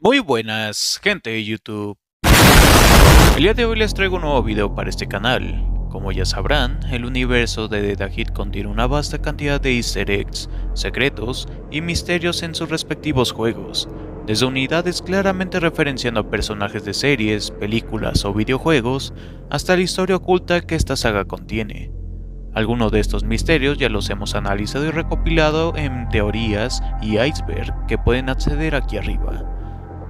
Muy buenas, gente de YouTube. El día de hoy les traigo un nuevo video para este canal. Como ya sabrán, el universo de The Dahid contiene una vasta cantidad de easter eggs, secretos y misterios en sus respectivos juegos, desde unidades claramente referenciando a personajes de series, películas o videojuegos, hasta la historia oculta que esta saga contiene. Algunos de estos misterios ya los hemos analizado y recopilado en teorías y iceberg que pueden acceder aquí arriba.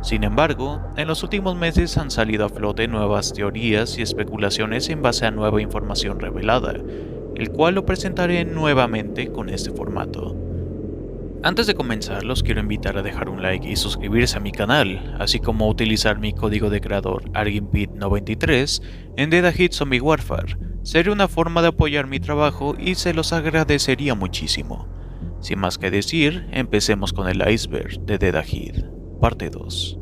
Sin embargo, en los últimos meses han salido a flote nuevas teorías y especulaciones en base a nueva información revelada, el cual lo presentaré nuevamente con este formato. Antes de comenzar, los quiero invitar a dejar un like y suscribirse a mi canal, así como utilizar mi código de creador ArginPit93 en The Dahid Zombie Warfare. Sería una forma de apoyar mi trabajo y se los agradecería muchísimo. Sin más que decir, empecemos con el iceberg de The Dahid. Parte 2.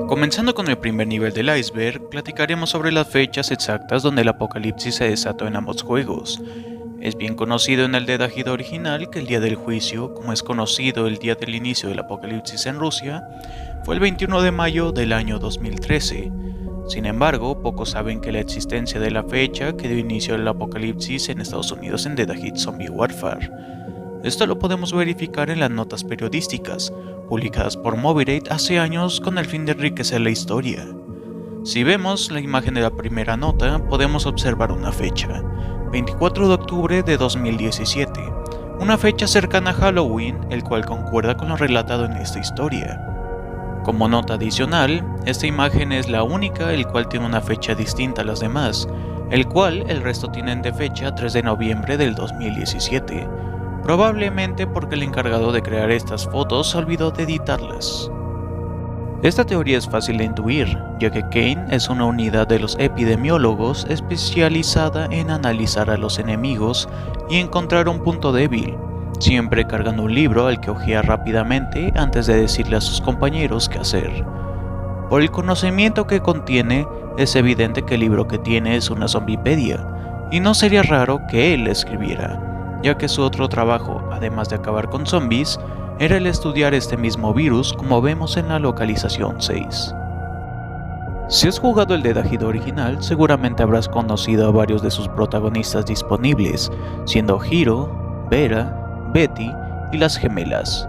Comenzando con el primer nivel del iceberg, platicaremos sobre las fechas exactas donde el apocalipsis se desató en ambos juegos. Es bien conocido en el The Dahid original que el día del juicio, como es conocido el día del inicio del apocalipsis en Rusia, fue el 21 de mayo del año 2013. Sin embargo, pocos saben que la existencia de la fecha que dio inicio al apocalipsis en Estados Unidos en The Dahid Zombie Warfare. Esto lo podemos verificar en las notas periodísticas, publicadas por Movirate hace años con el fin de enriquecer la historia. Si vemos la imagen de la primera nota, podemos observar una fecha, 24 de octubre de 2017, una fecha cercana a Halloween, el cual concuerda con lo relatado en esta historia. Como nota adicional, esta imagen es la única el cual tiene una fecha distinta a las demás, el cual el resto tienen de fecha 3 de noviembre del 2017, probablemente porque el encargado de crear estas fotos se olvidó de editarlas. Esta teoría es fácil de intuir, ya que Kane es una unidad de los epidemiólogos especializada en analizar a los enemigos y encontrar un punto débil, siempre cargando un libro al que hojea rápidamente antes de decirle a sus compañeros qué hacer. Por el conocimiento que contiene, es evidente que el libro que tiene es una zombipedia, y no sería raro que él la escribiera, ya que su otro trabajo, además de acabar con zombies, era el estudiar este mismo virus como vemos en la localización 6. Si has jugado el The Dahid original, seguramente habrás conocido a varios de sus protagonistas disponibles, siendo Hiro, Vera, Betty y las gemelas.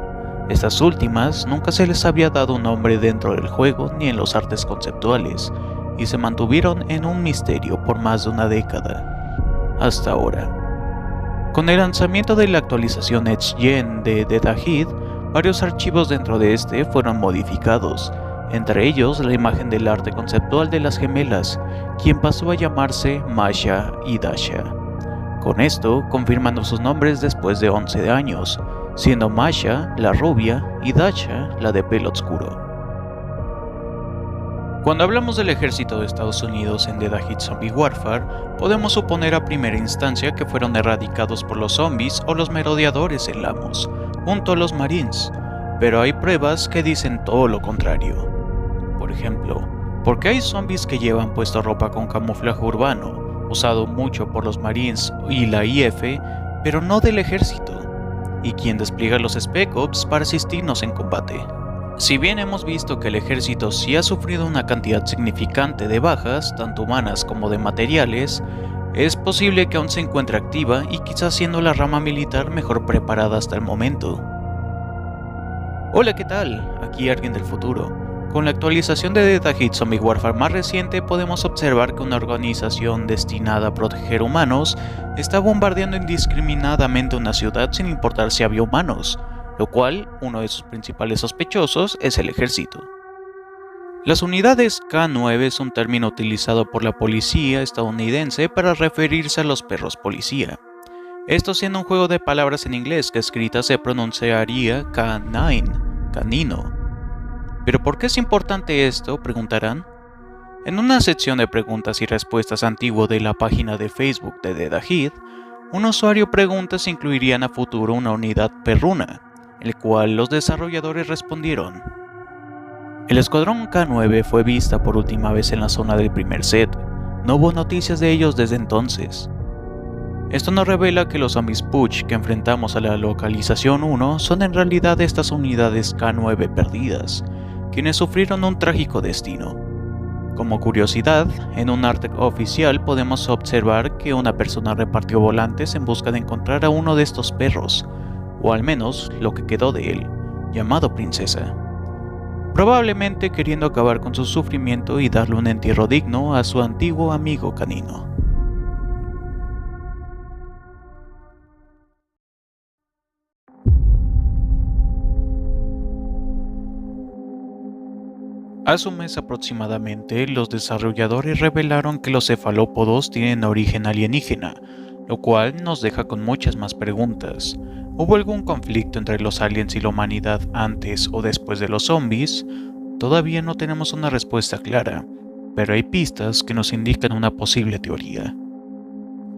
Estas últimas nunca se les había dado un nombre dentro del juego ni en los artes conceptuales, y se mantuvieron en un misterio por más de una década, hasta ahora. Con el lanzamiento de la actualización Next Gen de The Dahid, varios archivos dentro de este fueron modificados, entre ellos la imagen del arte conceptual de las gemelas, quien pasó a llamarse Masha y Dasha. Con esto, confirmando sus nombres después de 11 años, siendo Masha la rubia y Dasha la de pelo oscuro. Cuando hablamos del ejército de Estados Unidos en The Dahid Zombie Warfare, podemos suponer a primera instancia que fueron erradicados por los zombies o los merodeadores en Lamos, junto a los Marines, pero hay pruebas que dicen todo lo contrario. Por ejemplo, ¿por qué hay zombies que llevan puesto ropa con camuflaje urbano, usado mucho por los Marines y la IF, pero no del ejército? ¿Y quién despliega los Spec Ops para asistirnos en combate? Si bien hemos visto que el ejército sí ha sufrido una cantidad significante de bajas, tanto humanas como de materiales, es posible que aún se encuentre activa y quizás siendo la rama militar mejor preparada hasta el momento. Hola, ¿qué tal? Aquí alguien del futuro. Con la actualización de The Dahid Zombie Warfare más reciente podemos observar que una organización destinada a proteger humanos está bombardeando indiscriminadamente una ciudad sin importar si había humanos, lo cual, uno de sus principales sospechosos es el ejército. Las unidades K9 es un término utilizado por la policía estadounidense para referirse a los perros policía. Esto siendo un juego de palabras en inglés que escrita se pronunciaría K9, canino. ¿Pero por qué es importante esto?, preguntarán. En una sección de preguntas y respuestas antiguo de la página de Facebook de The Dahid, un usuario pregunta si incluirían a futuro una unidad perruna, el cual los desarrolladores respondieron: El escuadrón K9 fue vista por última vez en la zona del primer set. No hubo noticias de ellos desde entonces. Esto nos revela que los zombies Puch que enfrentamos a la localización 1 son en realidad estas unidades K9 perdidas, quienes sufrieron un trágico destino. Como curiosidad, en un arte oficial podemos observar que una persona repartió volantes en busca de encontrar a uno de estos perros, o al menos lo que quedó de él, llamado Princesa, probablemente queriendo acabar con su sufrimiento y darle un entierro digno a su antiguo amigo canino. Hace un mes aproximadamente, los desarrolladores revelaron que los cefalópodos tienen origen alienígena, lo cual nos deja con muchas más preguntas. ¿Hubo algún conflicto entre los aliens y la humanidad antes o después de los zombies? Todavía no tenemos una respuesta clara, pero hay pistas que nos indican una posible teoría.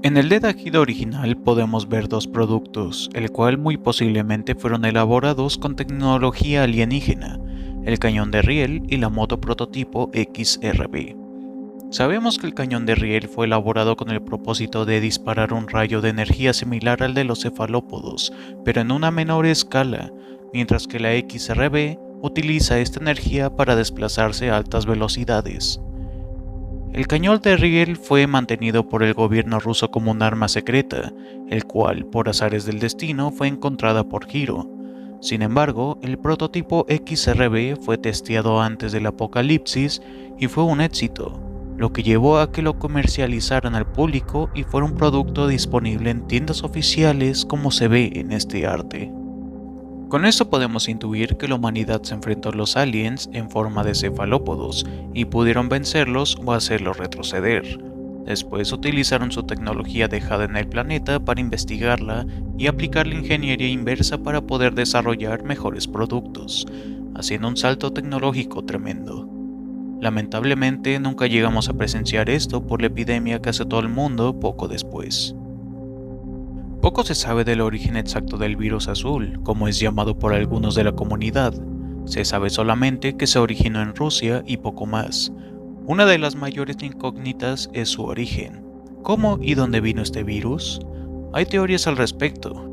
En el Dead Agid original podemos ver dos productos, el cual muy posiblemente fueron elaborados con tecnología alienígena, el cañón de riel y la moto prototipo XRB. Sabemos que el cañón de riel fue elaborado con el propósito de disparar un rayo de energía similar al de los cefalópodos, pero en una menor escala, mientras que la XRB utiliza esta energía para desplazarse a altas velocidades. El cañón de riel fue mantenido por el gobierno ruso como un arma secreta, el cual, por azares del destino, fue encontrada por Hiro. Sin embargo, el prototipo XRB fue testeado antes del apocalipsis y fue un éxito, lo que llevó a que lo comercializaran al público y fuera un producto disponible en tiendas oficiales como se ve en este arte. Con esto podemos intuir que la humanidad se enfrentó a los aliens en forma de cefalópodos y pudieron vencerlos o hacerlos retroceder. Después utilizaron su tecnología dejada en el planeta para investigarla y aplicar la ingeniería inversa para poder desarrollar mejores productos, haciendo un salto tecnológico tremendo. Lamentablemente nunca llegamos a presenciar esto por la epidemia que azotó al mundo poco después. Poco se sabe del origen exacto del virus azul, como es llamado por algunos de la comunidad. Se sabe solamente que se originó en Rusia y poco más. Una de las mayores incógnitas es su origen. ¿Cómo y dónde vino este virus? Hay teorías al respecto.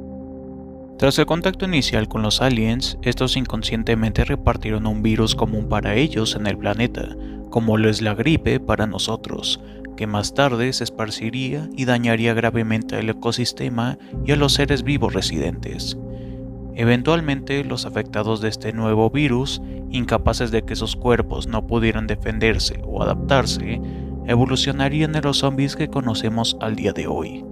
Tras el contacto inicial con los aliens, estos inconscientemente repartieron un virus común para ellos en el planeta, como lo es la gripe para nosotros, que más tarde se esparciría y dañaría gravemente al ecosistema y a los seres vivos residentes. Eventualmente, los afectados de este nuevo virus, incapaces de que sus cuerpos no pudieran defenderse o adaptarse, evolucionarían en los zombies que conocemos al día de hoy.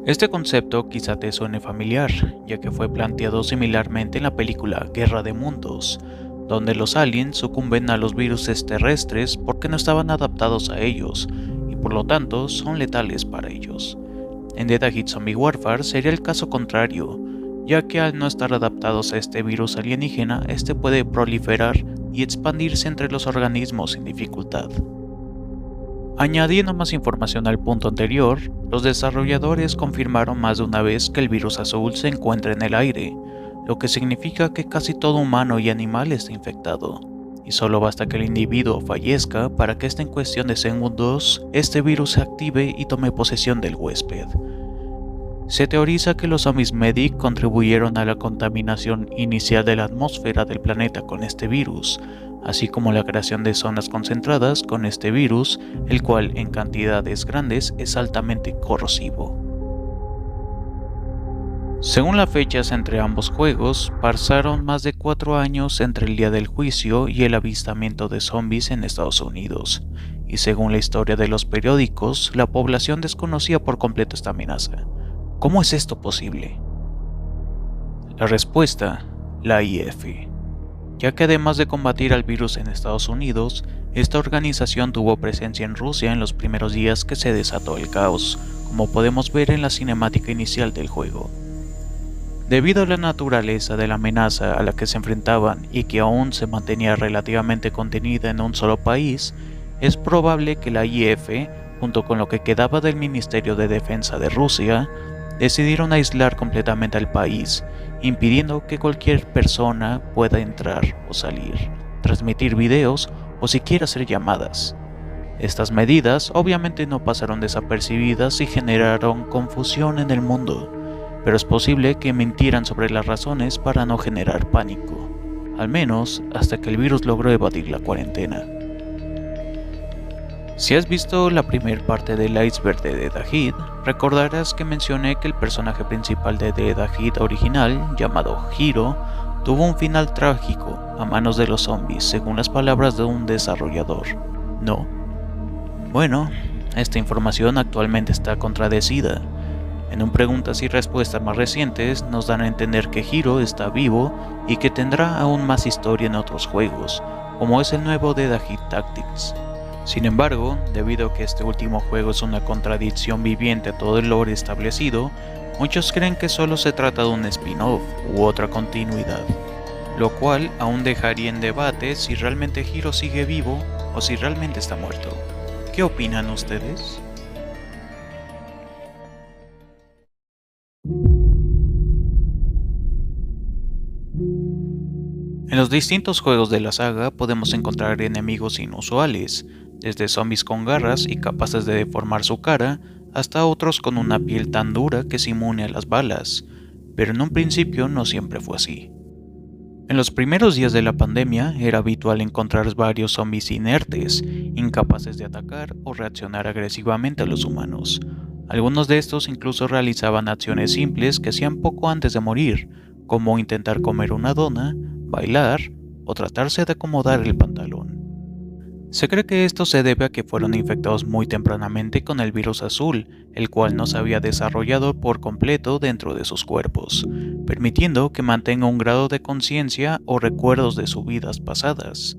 Este concepto quizá te suene familiar, ya que fue planteado similarmente en la película Guerra de Mundos, donde los aliens sucumben a los virus terrestres porque no estaban adaptados a ellos, y por lo tanto son letales para ellos. En Dead Agid Zombie Warfare sería el caso contrario, ya que al no estar adaptados a este virus alienígena, este puede proliferar y expandirse entre los organismos sin dificultad. Añadiendo más información al punto anterior, los desarrolladores confirmaron más de una vez que el virus azul se encuentra en el aire, lo que significa que casi todo humano y animal está infectado, y solo basta que el individuo fallezca para que en cuestión de segundos este virus se active y tome posesión del huésped. Se teoriza que los zombies medic contribuyeron a la contaminación inicial de la atmósfera del planeta con este virus, así como la creación de zonas concentradas con este virus, el cual en cantidades grandes es altamente corrosivo. Según las fechas entre ambos juegos, pasaron más de 4 años entre el día del juicio y el avistamiento de zombies en Estados Unidos, y según la historia de los periódicos, la población desconocía por completo esta amenaza. ¿Cómo es esto posible? La respuesta, la IF. Ya que además de combatir al virus en Estados Unidos, esta organización tuvo presencia en Rusia en los primeros días que se desató el caos, como podemos ver en la cinemática inicial del juego. Debido a la naturaleza de la amenaza a la que se enfrentaban y que aún se mantenía relativamente contenida en un solo país, es probable que la IF, junto con lo que quedaba del Ministerio de Defensa de Rusia, decidieron aislar completamente al país, impidiendo que cualquier persona pueda entrar o salir, transmitir videos o siquiera hacer llamadas. Estas medidas obviamente no pasaron desapercibidas y generaron confusión en el mundo, pero es posible que mintieran sobre las razones para no generar pánico, al menos hasta que el virus logró evadir la cuarentena. Si has visto la primera parte del iceberg de The Dahid, recordarás que mencioné que el personaje principal de The Dahid original, llamado Hiro, tuvo un final trágico a manos de los zombies, según las palabras de un desarrollador. ¿No? Bueno, esta información actualmente está contradecida. En un preguntas y respuestas más recientes nos dan a entender que Hiro está vivo y que tendrá aún más historia en otros juegos, como es el nuevo The Dahid Tactics. Sin embargo, debido a que este último juego es una contradicción viviente a todo el lore establecido, muchos creen que solo se trata de un spin-off u otra continuidad, lo cual aún dejaría en debate si realmente Hiro sigue vivo o si realmente está muerto. ¿Qué opinan ustedes? En los distintos juegos de la saga podemos encontrar enemigos inusuales, desde zombies con garras y capaces de deformar su cara, hasta otros con una piel tan dura que es inmune a las balas, pero en un principio no siempre fue así. En los primeros días de la pandemia era habitual encontrar varios zombies inertes, incapaces de atacar o reaccionar agresivamente a los humanos. Algunos de estos incluso realizaban acciones simples que hacían poco antes de morir, como intentar comer una dona, bailar o tratarse de acomodar el pantalón. Se cree que esto se debe a que fueron infectados muy tempranamente con el virus azul, el cual no se había desarrollado por completo dentro de sus cuerpos, permitiendo que mantenga un grado de conciencia o recuerdos de sus vidas pasadas.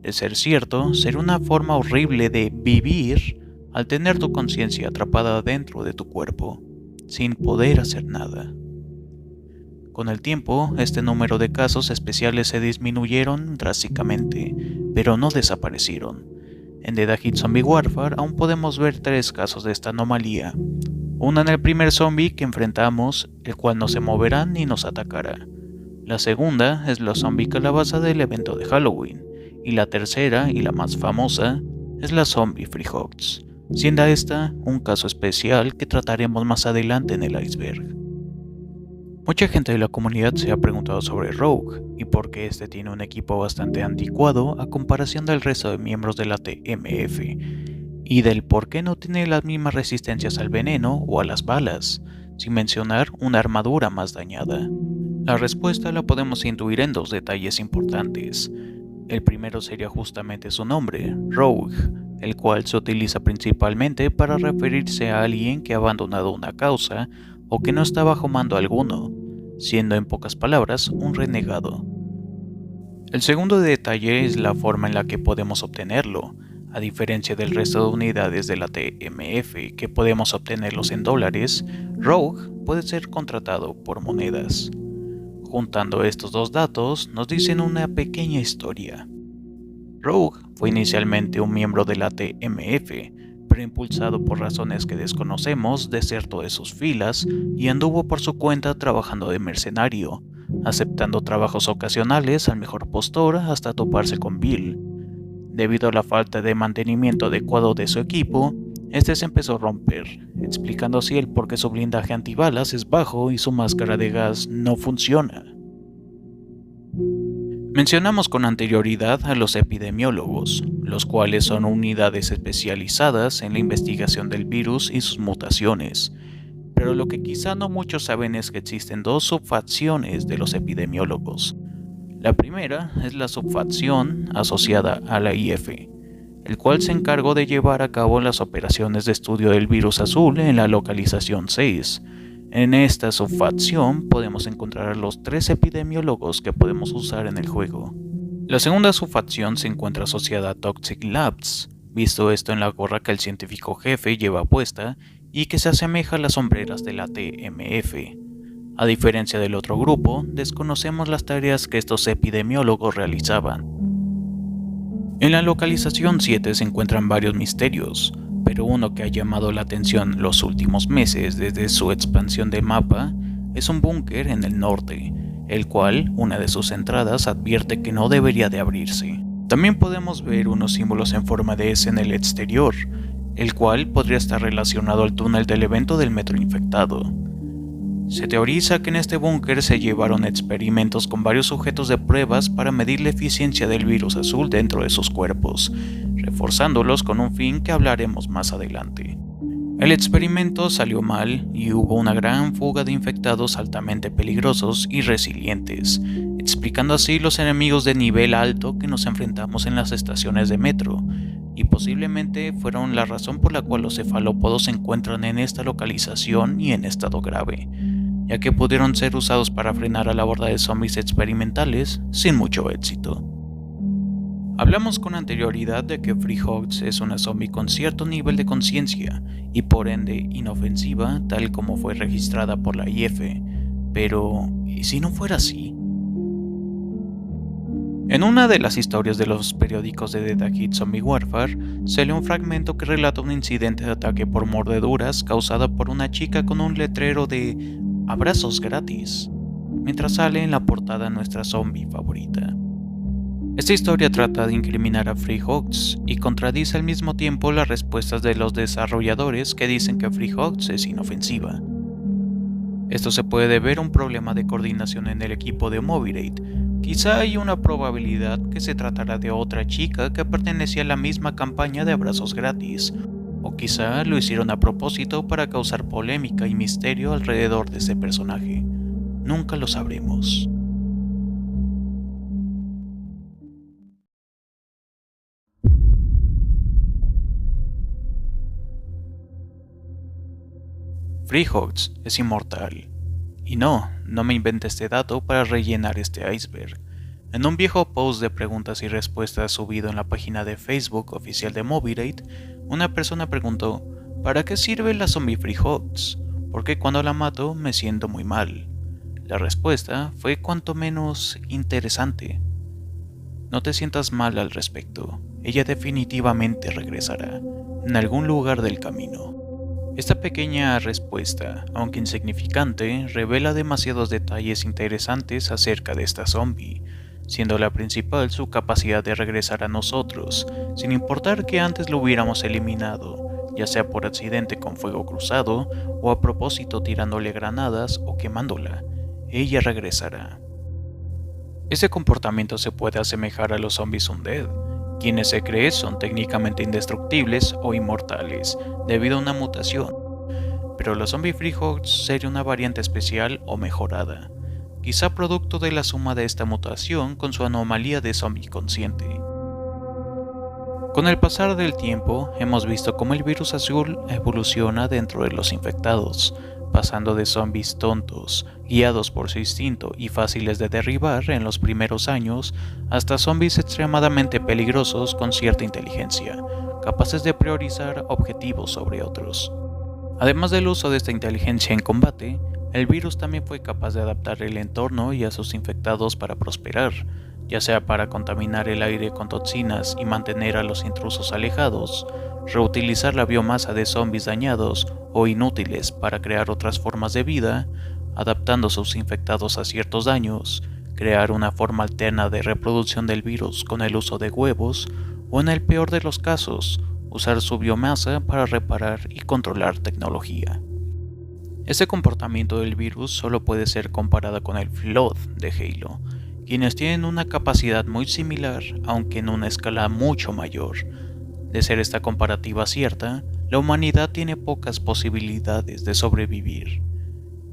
De ser cierto, sería una forma horrible de vivir al tener tu conciencia atrapada dentro de tu cuerpo, sin poder hacer nada. Con el tiempo, este número de casos especiales se disminuyeron drásticamente, pero no desaparecieron. En The Dahid Zombie Warfare aún podemos ver 3 casos de esta anomalía. Una en el primer zombie que enfrentamos, el cual no se moverá ni nos atacará. La segunda es la zombie calabaza del evento de Halloween. Y la tercera, y la más famosa, es la zombie Freehogs, siendo esta un caso especial que trataremos más adelante en el iceberg. Mucha gente de la comunidad se ha preguntado sobre Rogue y por qué este tiene un equipo bastante anticuado a comparación del resto de miembros de la TMF, y del por qué no tiene las mismas resistencias al veneno o a las balas, sin mencionar una armadura más dañada. La respuesta la podemos intuir en 2 detalles importantes. El primero sería justamente su nombre, Rogue, el cual se utiliza principalmente para referirse a alguien que ha abandonado una causa o que no está bajo mando alguno, siendo en pocas palabras un renegado. El segundo detalle es la forma en la que podemos obtenerlo. A diferencia del resto de unidades de la TMF que podemos obtenerlos en dólares, Rogue puede ser contratado por monedas. Juntando estos 2 datos nos dicen una pequeña historia. Rogue fue inicialmente un miembro de la TMF, pero impulsado por razones que desconocemos, desertó de sus filas y anduvo por su cuenta trabajando de mercenario, aceptando trabajos ocasionales al mejor postor hasta toparse con Bill. Debido a la falta de mantenimiento adecuado de su equipo, este se empezó a romper, explicando así el por qué su blindaje antibalas es bajo y su máscara de gas no funciona. Mencionamos con anterioridad a los epidemiólogos, los cuales son unidades especializadas en la investigación del virus y sus mutaciones, pero lo que quizá no muchos saben es que existen 2 subfacciones de los epidemiólogos. La primera es la subfacción asociada a la IF, el cual se encargó de llevar a cabo las operaciones de estudio del virus azul en la localización 6. En esta subfacción podemos encontrar a los 3 epidemiólogos que podemos usar en el juego. La segunda subfacción se encuentra asociada a Toxic Labs, visto esto en la gorra que el científico jefe lleva puesta y que se asemeja a las sombreras de la TMF. A diferencia del otro grupo, desconocemos las tareas que estos epidemiólogos realizaban. En la localización 7 se encuentran varios misterios, pero uno que ha llamado la atención los últimos meses desde su expansión de mapa es un búnker en el norte, el cual una de sus entradas advierte que no debería de abrirse. También podemos ver unos símbolos en forma de S en el exterior, el cual podría estar relacionado al túnel del evento del metro infectado. Se teoriza que en este búnker se llevaron experimentos con varios sujetos de pruebas para medir la eficiencia del virus azul dentro de sus cuerpos, reforzándolos con un fin que hablaremos más adelante. El experimento salió mal y hubo una gran fuga de infectados altamente peligrosos y resilientes, explicando así los enemigos de nivel alto que nos enfrentamos en las estaciones de metro, y posiblemente fueron la razón por la cual los cefalópodos se encuentran en esta localización y en estado grave, ya que pudieron ser usados para frenar a la horda de zombies experimentales sin mucho éxito. Hablamos con anterioridad de que Freehogs es una zombie con cierto nivel de conciencia y por ende inofensiva, tal como fue registrada por la IF, pero ¿y si no fuera así? En una de las historias de los periódicos de The Dahid Zombie Warfare, se lee un fragmento que relata un incidente de ataque por mordeduras causada por una chica con un letrero de abrazos gratis, mientras sale en la portada nuestra zombie favorita. Esta historia trata de incriminar a Freehogs y contradice al mismo tiempo las respuestas de los desarrolladores que dicen que Freehogs es inofensiva. Esto se puede deber a un problema de coordinación en el equipo de Movirate. Quizá hay una probabilidad que se tratará de otra chica que pertenecía a la misma campaña de abrazos gratis, o quizá lo hicieron a propósito para causar polémica y misterio alrededor de ese personaje. Nunca lo sabremos. Freehogs es inmortal. Y no me inventé este dato para rellenar este iceberg. En un viejo post de preguntas y respuestas subido en la página de Facebook oficial de Movirate, una persona preguntó: ¿para qué sirve la zombie Freehogs? Porque cuando la mato me siento muy mal. La respuesta fue cuanto menos interesante. No te sientas mal al respecto, ella definitivamente regresará, en algún lugar del camino. Esta pequeña respuesta, aunque insignificante, revela demasiados detalles interesantes acerca de esta zombie, siendo la principal su capacidad de regresar a nosotros, sin importar que antes lo hubiéramos eliminado, ya sea por accidente con fuego cruzado, o a propósito tirándole granadas o quemándola. Ella regresará. Este comportamiento se puede asemejar a los zombies undead, quienes se cree son técnicamente indestructibles o inmortales debido a una mutación, pero los zombie Freehogs sería una variante especial o mejorada, quizá producto de la suma de esta mutación con su anomalía de zombie consciente. Con el pasar del tiempo, hemos visto cómo el virus azul evoluciona dentro de los infectados, pasando de zombies tontos, guiados por su instinto y fáciles de derribar en los primeros años, hasta zombies extremadamente peligrosos con cierta inteligencia, capaces de priorizar objetivos sobre otros. Además del uso de esta inteligencia en combate, el virus también fue capaz de adaptar el entorno y a sus infectados para prosperar, ya sea para contaminar el aire con toxinas y mantener a los intrusos alejados, reutilizar la biomasa de zombies dañados o inútiles para crear otras formas de vida, adaptando sus infectados a ciertos daños, crear una forma alterna de reproducción del virus con el uso de huevos, o en el peor de los casos, usar su biomasa para reparar y controlar tecnología. Este comportamiento del virus solo puede ser comparado con el Flood de Halo, quienes tienen una capacidad muy similar, aunque en una escala mucho mayor. De ser esta comparativa cierta, la humanidad tiene pocas posibilidades de sobrevivir.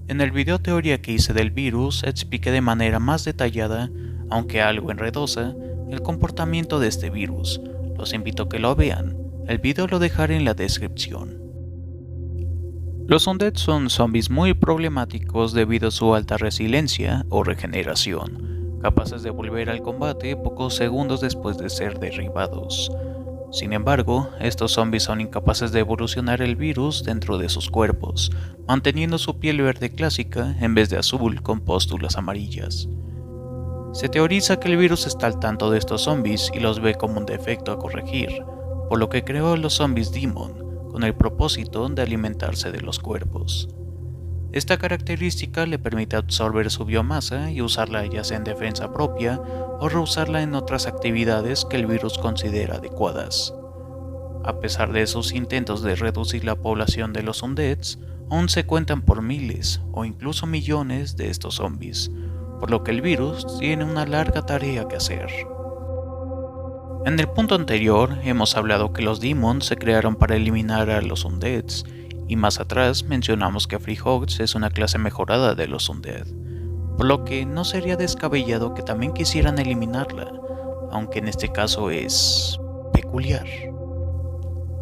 En el video teoría que hice del virus expliqué de manera más detallada, aunque algo enredosa, el comportamiento de este virus. Los invito a que lo vean, el video lo dejaré en la descripción. Los undead son zombies muy problemáticos debido a su alta resiliencia o regeneración, capaces de volver al combate pocos segundos después de ser derribados. Sin embargo, estos zombies son incapaces de evolucionar el virus dentro de sus cuerpos, manteniendo su piel verde clásica en vez de azul con pústulas amarillas. Se teoriza que el virus está al tanto de estos zombies y los ve como un defecto a corregir, por lo que creó a los zombies Demon, con el propósito de alimentarse de los cuerpos. Esta característica le permite absorber su biomasa y usarla ya sea en defensa propia o reusarla en otras actividades que el virus considera adecuadas. A pesar de sus intentos de reducir la población de los undeads, aún se cuentan por miles o incluso millones de estos zombies, por lo que el virus tiene una larga tarea que hacer. En el punto anterior hemos hablado que los demons se crearon para eliminar a los undeads, y más atrás mencionamos que Freehogs es una clase mejorada de los undead, por lo que no sería descabellado que también quisieran eliminarla, aunque en este caso es peculiar.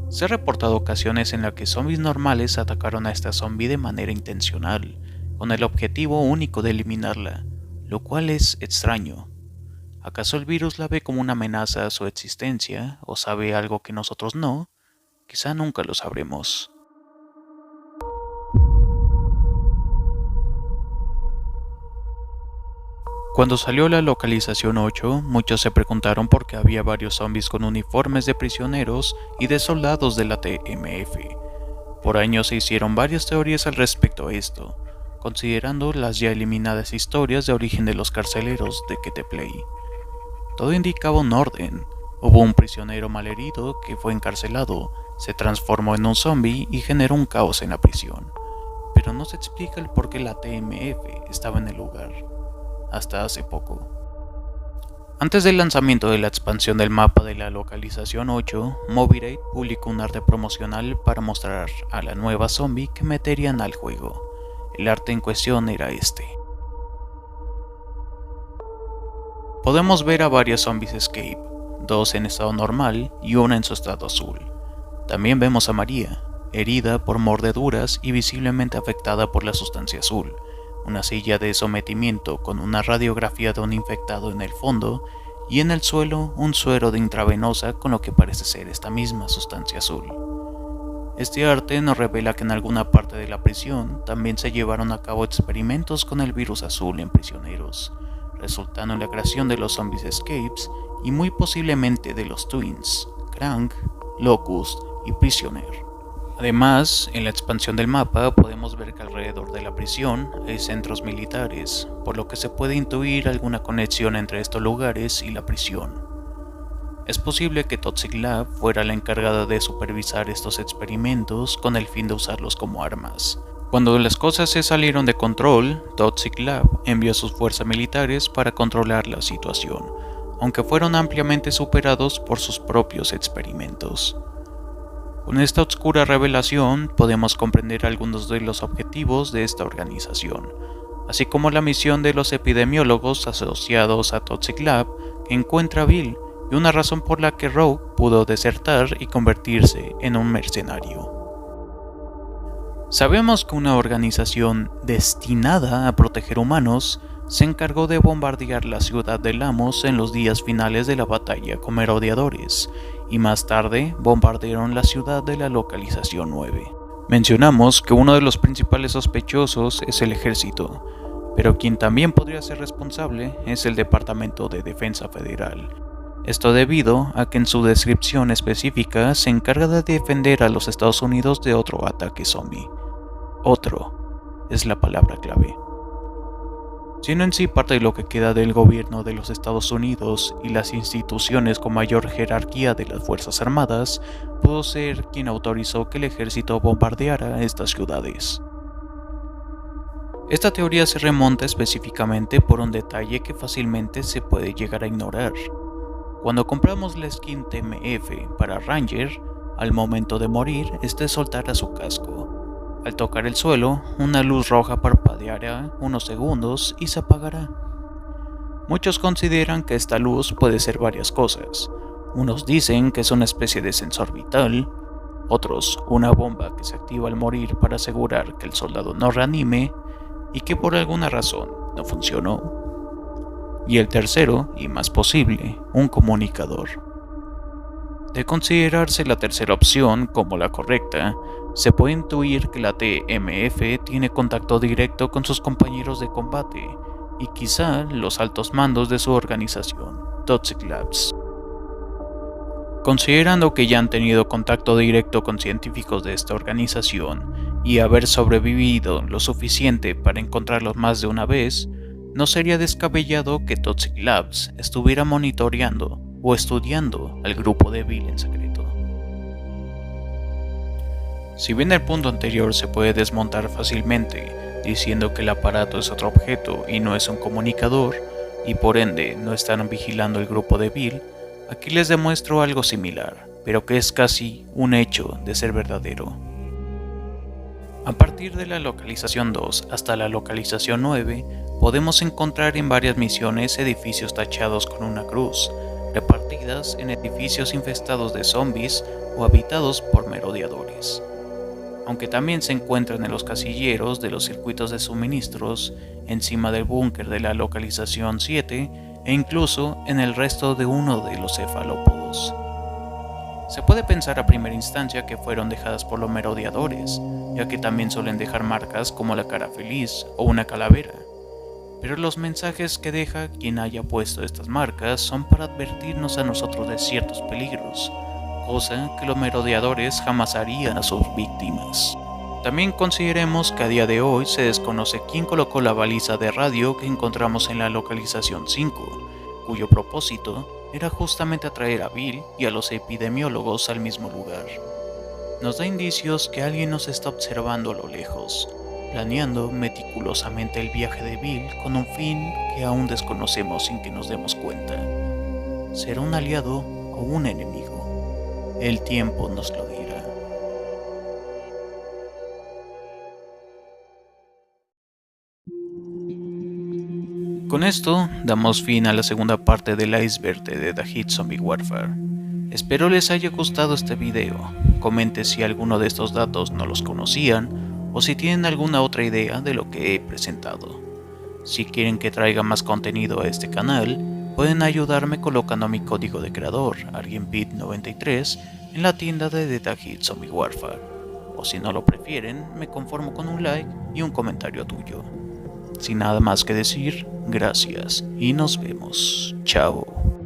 Se han reportado ocasiones en las que zombies normales atacaron a esta zombie de manera intencional, con el objetivo único de eliminarla, lo cual es extraño. ¿Acaso el virus la ve como una amenaza a su existencia o sabe algo que nosotros no? Quizá nunca lo sabremos. Cuando salió la localización 8, muchos se preguntaron por qué había varios zombies con uniformes de prisioneros y de soldados de la TMF. Por años se hicieron varias teorías al respecto a esto, considerando las ya eliminadas historias de origen de los carceleros de Ketepley. Todo indicaba un orden. Hubo un prisionero malherido que fue encarcelado, se transformó en un zombie y generó un caos en la prisión. Pero no se explica el por qué la TMF estaba en el lugar, hasta hace poco. Antes del lanzamiento de la expansión del mapa de la localización 8, Movirate publicó un arte promocional para mostrar a la nueva zombie que meterían al juego. El arte en cuestión era este. Podemos ver a varias zombies escape, 2 en estado normal y 1 en su estado azul. También vemos a María, herida por mordeduras y visiblemente afectada por la sustancia azul, una silla de sometimiento con una radiografía de un infectado en el fondo y en el suelo un suero de intravenosa con lo que parece ser esta misma sustancia azul. Este arte nos revela que en alguna parte de la prisión también se llevaron a cabo experimentos con el virus azul en prisioneros, resultando en la creación de los zombies escapes y muy posiblemente de los twins, Krang, Locust y Prisoner. Además, en la expansión del mapa podemos ver que alrededor de la prisión hay centros militares, por lo que se puede intuir alguna conexión entre estos lugares y la prisión. Es posible que Toxic Lab fuera la encargada de supervisar estos experimentos con el fin de usarlos como armas. Cuando las cosas se salieron de control, Toxic Lab envió a sus fuerzas militares para controlar la situación, aunque fueron ampliamente superados por sus propios experimentos. Con esta oscura revelación podemos comprender algunos de los objetivos de esta organización, así como la misión de los epidemiólogos asociados a Toxic Lab que encuentra a Bill y una razón por la que Rogue pudo desertar y convertirse en un mercenario. Sabemos que una organización destinada a proteger humanos se encargó de bombardear la ciudad de Lamos en los días finales de la batalla con merodeadores, y más tarde bombardearon la ciudad de la localización 9. Mencionamos que uno de los principales sospechosos es el ejército, pero quien también podría ser responsable es el Departamento de Defensa Federal. Esto debido a que en su descripción específica se encarga de defender a los Estados Unidos de otro ataque zombie. Otro es la palabra clave. Siendo en sí parte de lo que queda del gobierno de los Estados Unidos y las instituciones con mayor jerarquía de las Fuerzas Armadas, pudo ser quien autorizó que el ejército bombardeara estas ciudades. Esta teoría se remonta específicamente por un detalle que fácilmente se puede llegar a ignorar. Cuando compramos la skin TMF para Ranger, al momento de morir, este soltará su casco. Al tocar el suelo, una luz roja parpadeará unos segundos y se apagará. Muchos consideran que esta luz puede ser varias cosas. Unos dicen que es una especie de sensor vital, otros una bomba que se activa al morir para asegurar que el soldado no reanime y que por alguna razón no funcionó. Y el tercero, y más posible, un comunicador. De considerarse la tercera opción como la correcta, se puede intuir que la TMF tiene contacto directo con sus compañeros de combate y quizá los altos mandos de su organización, Toxic Labs. Considerando que ya han tenido contacto directo con científicos de esta organización y haber sobrevivido lo suficiente para encontrarlos más de una vez, no sería descabellado que Toxic Labs estuviera monitoreando o estudiando al grupo de Bill en secreto. Si bien el punto anterior se puede desmontar fácilmente, diciendo que el aparato es otro objeto y no es un comunicador, y por ende no están vigilando el grupo de Bill, aquí les demuestro algo similar, pero que es casi un hecho de ser verdadero. A partir de la localización 2 hasta la localización 9, podemos encontrar en varias misiones edificios tachados con una cruz, repartidas en edificios infestados de zombies o habitados por merodeadores. Aunque también se encuentran en los casilleros de los circuitos de suministros, encima del búnker de la localización 7 e incluso en el resto de uno de los cefalópodos. Se puede pensar a primera instancia que fueron dejadas por los merodeadores, ya que también suelen dejar marcas como la cara feliz o una calavera, pero los mensajes que deja quien haya puesto estas marcas son para advertirnos a nosotros de ciertos peligros, cosa que los merodeadores jamás harían a sus víctimas. También consideremos que a día de hoy se desconoce quién colocó la baliza de radio que encontramos en la localización 5, cuyo propósito era justamente atraer a Bill y a los epidemiólogos al mismo lugar. Nos da indicios que alguien nos está observando a lo lejos, planeando meticulosamente el viaje de Bill con un fin que aún desconocemos sin que nos demos cuenta. ¿Será un aliado o un enemigo? El tiempo nos lo dirá. Con esto damos fin a la segunda parte del iceberg de The Hit Zombie Warfare. Espero les haya gustado este video. Comenten si alguno de estos datos no los conocían o si tienen alguna otra idea de lo que he presentado. Si quieren que traiga más contenido a este canal, pueden ayudarme colocando mi código de creador, AlguenBit93, en la tienda de The Hit Zombie Warfare. O si no lo prefieren, me conformo con un like y un comentario tuyo. Sin nada más que decir, gracias y nos vemos. Chao.